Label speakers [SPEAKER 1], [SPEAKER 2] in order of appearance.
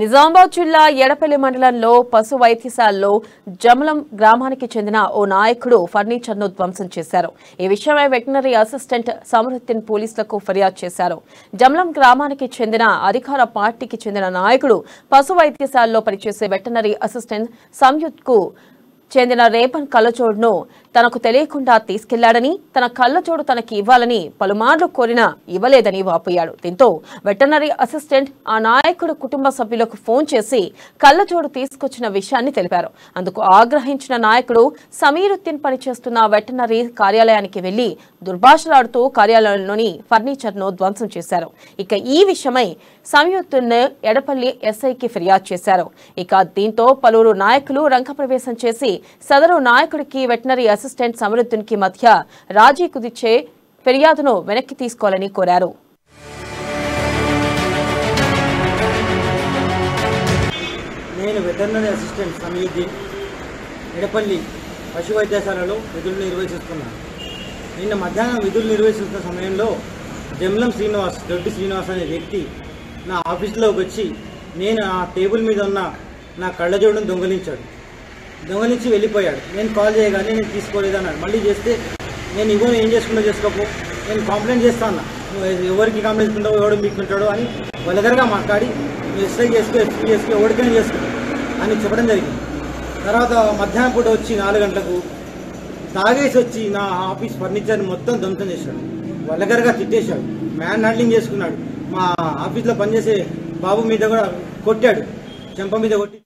[SPEAKER 1] నిజామాబాద్ జిల్లా ఎడపల్లి మండలంలో పశు వైద్యశాలలో జమలం గ్రామానికి చెందిన ఓ నాయకుడు ఫర్నిచర్ను ధ్వంసం చేశారు. ఈ విషయమై వెటనరీ అసిస్టెంట్ సమరుద్దీన్ పోలీసులకు ఫిర్యాదు చేశారు. జమలం గ్రామానికి చెందిన అధికార పార్టీకి చెందిన నాయకుడు పశు వైద్యశాలలో పనిచేసే వెటనరీ అసిస్టెంట్ సంయుత్కు చెందిన రేపన్ కళ్ళజోడును తనకు తెలియకుండా తీసుకెళ్లాడని, తన కళ్ళజోడు తనకి ఇవ్వాలని పలుమార్లు కోరినా ఇవ్వలేదని వాపోయాడు. దీంతో వెటనరీ అసిస్టెంట్ ఆ నాయకుడు కుటుంబ సభ్యులకు ఫోన్ చేసి కళ్ళజోడు తీసుకొచ్చిన విషయాన్ని తెలిపారు. అందుకు ఆగ్రహించిన నాయకుడు సమీరుద్దీన్ పనిచేస్తున్న వెటనరీ కార్యాలయానికి వెళ్లి దుర్భాషలాడుతూ కార్యాలయంలోని ఫర్నిచర్ను ధ్వంసం చేశారు. ఇక ఈ విషయమై సమీరుద్దీన్ ఎడపల్లి ఎస్ఐకి ఫిర్యాదు చేశారు. ఇక దీంతో పలువురు నాయకులు రంగప్రవేశం చేసి సదరు నాయకుడికి వెటనరీ అసిస్టెంట్ సమరుద్దీన్ కి మధ్య రాజీ కుదిర్చే ఫిర్యాదును వెనక్కి తీసుకోవాలని కోరారు.
[SPEAKER 2] నేను వెటర్నరీ అసిస్టెంట్ సమరుద్దీన్ ఎడపల్లి పశు వైద్యశాలలో విధులు నిర్వహిస్తున్నాను. నిన్న మధ్యాహ్నం విధులు నిర్వహిస్తున్న సమయంలో జమలం శ్రీనివాస్ దొడ్డి శ్రీనివాస్ అనే వ్యక్తి నా ఆఫీస్లోకి వచ్చి నేను ఆ టేబుల్ మీద ఉన్న నా కళ్ళజోడును దొంగలించి వెళ్ళిపోయాడు. నేను కాల్ చేయగానే నేను తీసుకోలేదన్నాడు. మళ్ళీ చేస్తే నేను ఇవ్వను, ఏం చేసుకుంటూ చేసుకోకు, నేను కంప్లైంట్ చేస్తాను, నువ్వు ఎవరికి కంప్లైంట్ చేసుకుంటావు, ఎవడు మీకుంటాడో అని వలగరగా మాట్లాడి ఎస్ఐ చేసుకో, ఎస్పీ చేసుకో, ఎవరికైనా చేసుకో అని చెప్పడం జరిగింది. తర్వాత మధ్యాహ్నం పూట వచ్చి 4 గంటలకు తాగేసి వచ్చి నా ఆఫీస్ ఫర్నిచర్ని మొత్తం ధ్వంసం చేశాడు. వలగరగా తిట్టేశాడు, మ్యాన్ హ్యాండ్లింగ్ చేసుకున్నాడు. మా ఆఫీస్లో పనిచేసే బాబు మీద కూడా కొట్టాడు, చెంప మీద కొట్టి